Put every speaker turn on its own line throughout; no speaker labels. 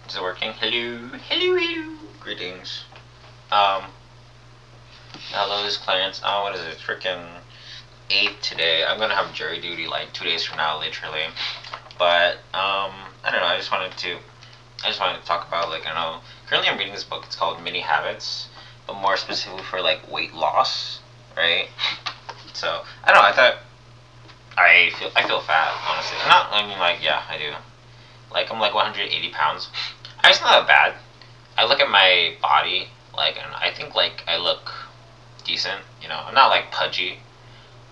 Is it working? Hello, hello, hello. Greetings. Um, hello, this is Clarence. What is it? Freaking 8 today. I'm gonna have jury duty like 2 days from now, literally. But I don't know. I just wanted to talk about like I don't know. Currently, I'm reading this book. It's called Mini Habits, but more specifically for like weight loss, right? So I don't know. I thought I feel fat, honestly. Not. I mean, like yeah, I do. Like I'm like 180 pounds. It's not that bad. I look at my body, like, and I think like I look decent. I'm not like pudgy.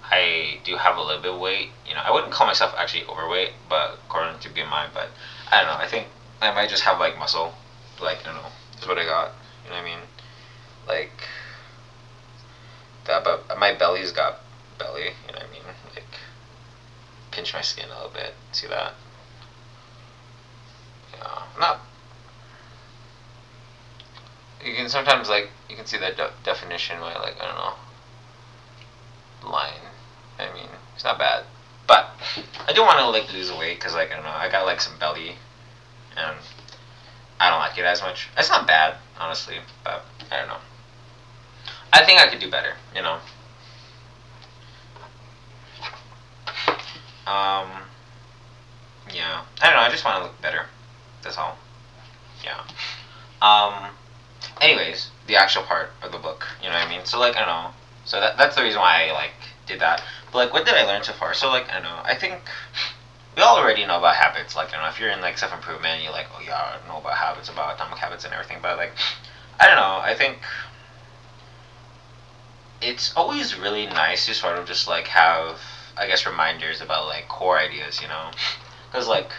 I do have a little bit of weight. I wouldn't call myself actually overweight, but according to BMI. But I don't know. I think I might just have like muscle. Like I don't know. That's what I got. You know what I mean? Like that. But my belly's got belly. You know what I mean? Like pinch my skin a little bit. See that? Yeah. Not. You can sometimes like you can see that definition by like I don't know line. I mean, it's not bad, but I do want to like lose weight because like I don't know, I got like some belly, and I don't like it as much. It's not bad, honestly, but I don't know. I think I could do better. Um, yeah, I don't know. I just want to look better. That's all. Yeah. Um. Anyways, the actual part of the book. You know what I mean? So like I don't know. So that's the reason why I like did that. But like, what did I learn so far? So like I don't know. I think we all already know about habits. Like, if you're in like self improvement, you're like, oh yeah, I know about habits, about atomic habits and everything. But like, I don't know. I think it's always really nice to sort of just like have, I guess, reminders about like core ideas. Because like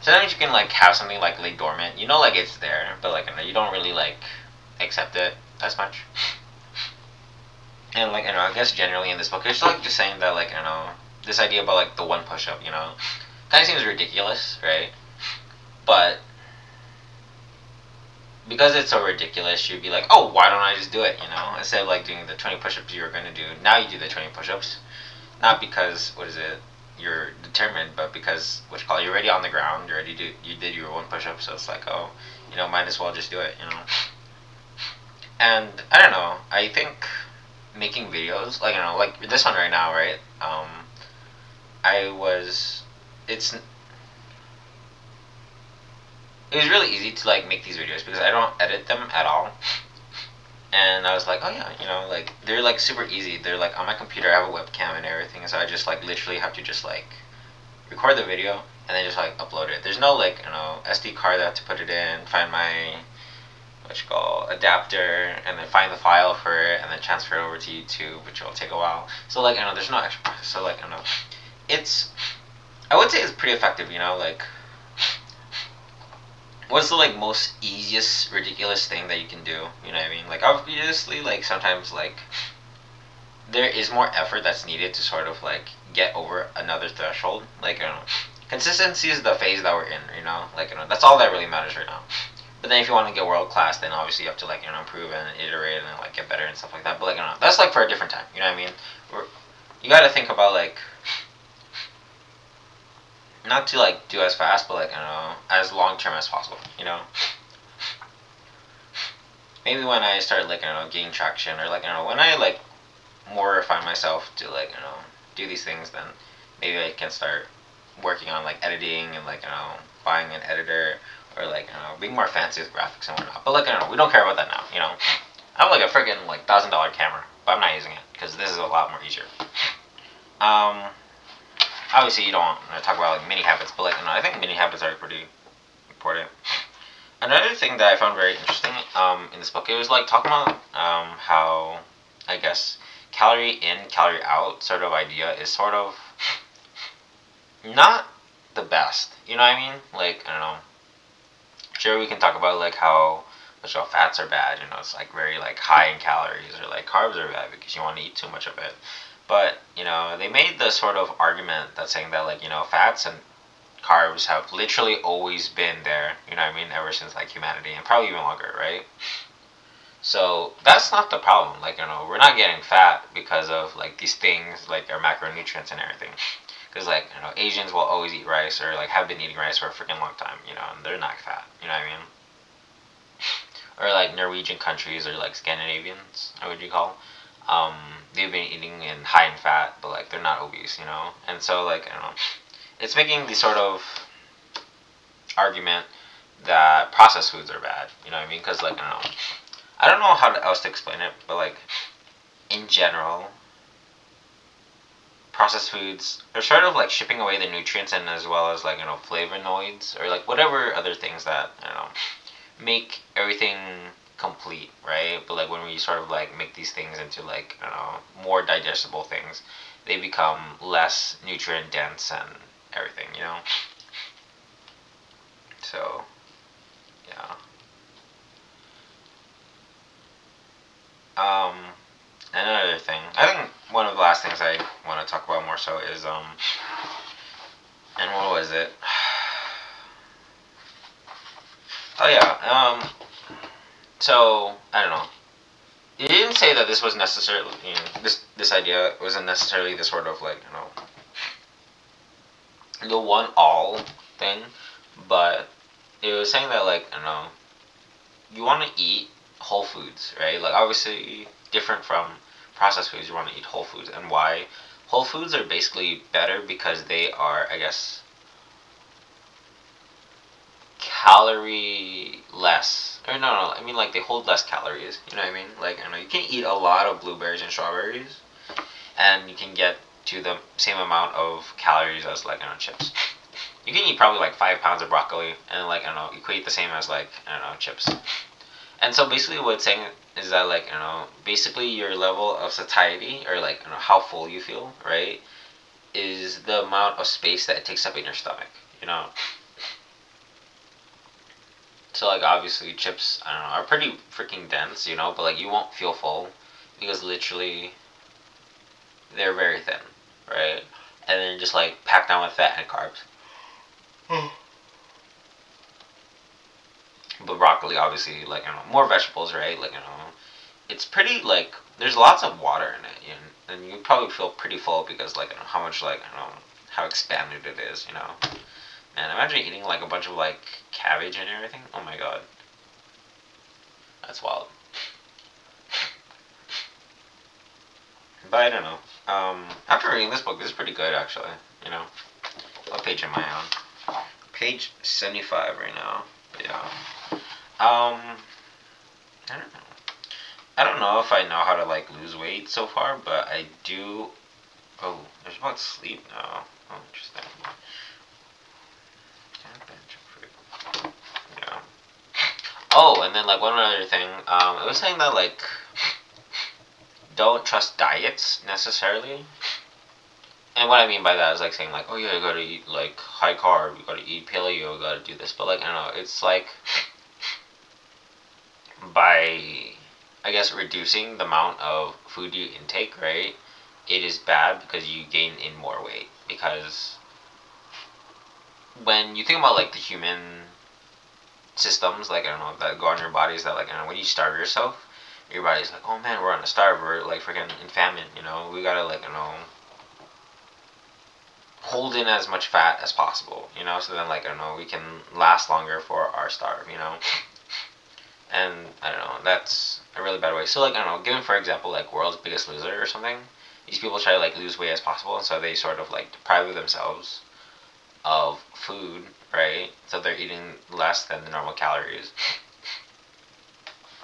sometimes you can like have something like lay dormant. Like it's there, but like you don't really like accept it as much. And like I guess generally in this book, it's like just saying that like this idea about like the one push up. Kind of seems ridiculous, right? But because it's so ridiculous, you'd be like, oh, why don't I just do it? Instead of like doing the 20 push-ups you were going to do, now you do the 20 push-ups. Not because what is it? You're determined, but because you're already on the ground. You did your one push-up, so it's like, oh, might as well just do it. And I don't know. I think making videos, like like this one right now, right? I was. It was really easy to like make these videos because I don't edit them at all. And I was like, oh yeah, like they're like super easy. They're like on my computer. I have a webcam and everything, so I just like literally have to just like record the video and then just like upload it. There's no like SD card that I have to put it in, find my what you call adapter, and then find the file for it, and then transfer it over to YouTube, which will take a while. So like there's no extra process. So like it's I would say it's pretty effective. Like what's the like most easiest ridiculous thing that you can do? You know what I mean? Like obviously, like sometimes like there is more effort that's needed to sort of like get over another threshold. Like consistency is the phase that we're in. Like that's all that really matters right now. But then if you want to get world class, then obviously you have to like improve and iterate and like get better and stuff like that. But like that's like for a different time. You know what I mean? You got to think about like not to like do as fast, but like as long term as possible. Maybe when I start like gain traction or like when I like more refine myself to like do these things, then maybe I can start working on like editing and like buying an editor or like being more fancy with graphics and whatnot. But like we don't care about that now. I have like a freaking like $1,000 camera, but I'm not using it because this is a lot more easier. Um, Obviously you don't want to talk about like mini habits, but like I think mini habits are pretty important. Another thing that I found very interesting in this book, it was like talking about how I guess calorie in, calorie out sort of idea is sort of not the best. You know what I mean? Like I don't know. Sure, we can talk about like how fats are bad. It's like very like high in calories, or like carbs are bad because you want to eat too much of it. But they made the sort of argument that saying that like fats and carbs have literally always been there. You know what I mean? Ever since like humanity, and probably even longer, right? So that's not the problem. Like we're not getting fat because of like these things, like our macronutrients and everything. because like Asians will always eat rice or like have been eating rice for a freaking long time, and they're not fat. You know what I mean? Or like Norwegian countries or like Scandinavians, how would you call? Um, they've been eating in high in fat, but like they're not obese, And so like I don't know, it's making the sort of argument that processed foods are bad. You know what I mean? Because like I don't know how else to explain it, but like in general, processed foods are sort of like shipping away the nutrients and as well as like flavonoids or like whatever other things that make everything complete, right? But like when we sort of like make these things into like more digestible things, they become less nutrient dense and everything. So yeah. Um, Another thing, I think one of the last things I want to talk about more so is and what was it? Oh yeah. So I don't know. It didn't say that this was necessarily this idea wasn't necessarily the sort of like the one all thing, but it was saying that like you want to eat whole foods, right? Like obviously different from processed foods, you want to eat whole foods, and why? Whole foods are basically better because they are, I guess, calorie less. Or no, I mean like they hold less calories. You know what I mean? Like you can eat a lot of blueberries and strawberries, and you can get to the same amount of calories as like chips. You can eat probably like 5 pounds of broccoli and like equate the same as like chips. And so basically what it's saying is that like basically your level of satiety or like how full you feel, right, is the amount of space that it takes up in your stomach. So like obviously chips, I don't know, are pretty freaking dense, but like you won't feel full because literally they're very thin, right? And then just like packed down with fat and carbs. But broccoli obviously like more vegetables, right? Like it's pretty like there's lots of water in it, and you probably feel pretty full because like how much like how expanded it is. And imagine eating like a bunch of like cabbage and everything. Oh my god, that's wild. But I don't know. After reading this book, this is pretty good actually. You know, what page am I on? Page 75 right now. But yeah. I don't know. I don't know if I know how to like lose weight so far, but I do. Oh, there's about sleep now. Oh, interesting. Yeah. Oh, and then like one other thing, it was saying that like don't trust diets necessarily. And what I mean by that is like saying like, oh yeah, you gotta eat like high carb, you gotta eat paleo, you gotta do this. But like I don't know, it's like by I guess reducing the amount of food you intake, right? It is bad because you gain in more weight. Because when you think about like the human systems, like I don't know, that go on your body is that like when you starve yourself, your body's like, oh man, we're on a starve, we're like freaking in famine. We gotta like hold in as much fat as possible. So then like I don't know, we can last longer for our starve. And I don't know, that's a really bad way. So like I don't know, given for example like World's Biggest Loser or something, these people try to like lose weight as possible, and so they sort of like deprive themselves of food, right? So they're eating less than the normal calories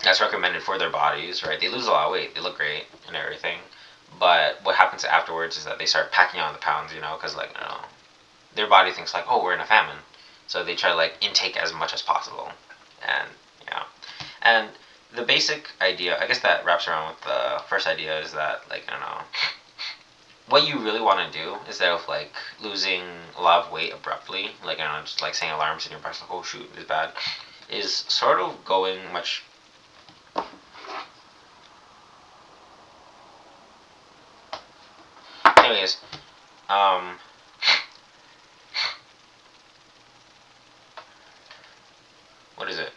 that's recommended for their bodies, right? They lose a lot of weight, they look great and everything, but what happens afterwards is that they start packing on the pounds, because like I don't know, their body thinks like, oh, we're in a famine, so they try to like intake as much as possible, and yeah, and the basic idea, I guess that wraps around with the first idea is that like I don't know, what you really want to do instead of like losing a lot of weight abruptly, like I don't know, just like saying alarms in your breast, like oh shoot, it's bad, is sort of going much. Anyways, um, what is it?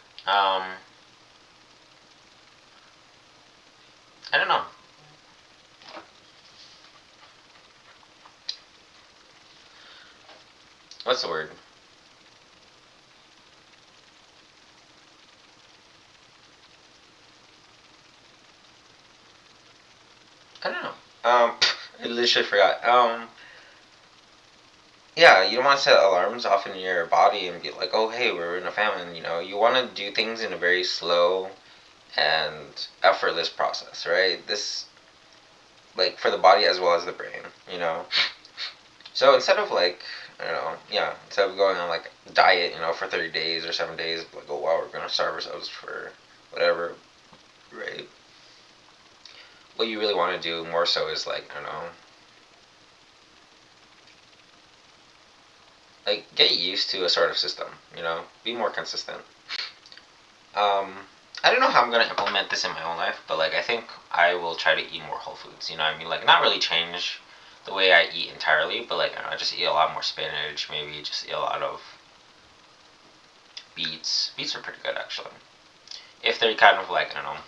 I don't know. what's the word? I don't know. I literally forgot. Yeah, you don't want to set alarms off in your body and be like, oh, hey, we're in a famine. You know, you want to do things in a very slow and effortless process, right? This, like, for the body as well as the brain, you know? So instead of, like, I don't know, yeah, instead of going on, like, diet, you know, for 30 days or 7 days, like, oh, wow, we're going to starve ourselves for whatever, right? What you really want to do more so is, like, I don't know, like, get used to a sort of system, you know? Be more consistent. I don't know how I'm gonna implement this in my own life, but like I think I will try to eat more whole foods. You know what I mean? Like not really change the way I eat entirely, but like I don't know, just eat a lot more spinach. Maybe just eat a lot of beets. Beets are pretty good actually, if they're kind of like I don't know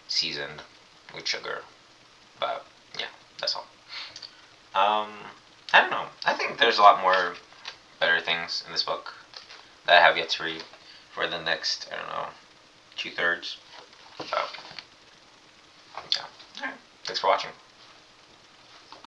seasoned with sugar. But yeah, that's all. Um, I don't know. I think there's a lot more better things in this book that I have yet to read for the next I don't know 2/3. So yeah. All right. Thanks for watching.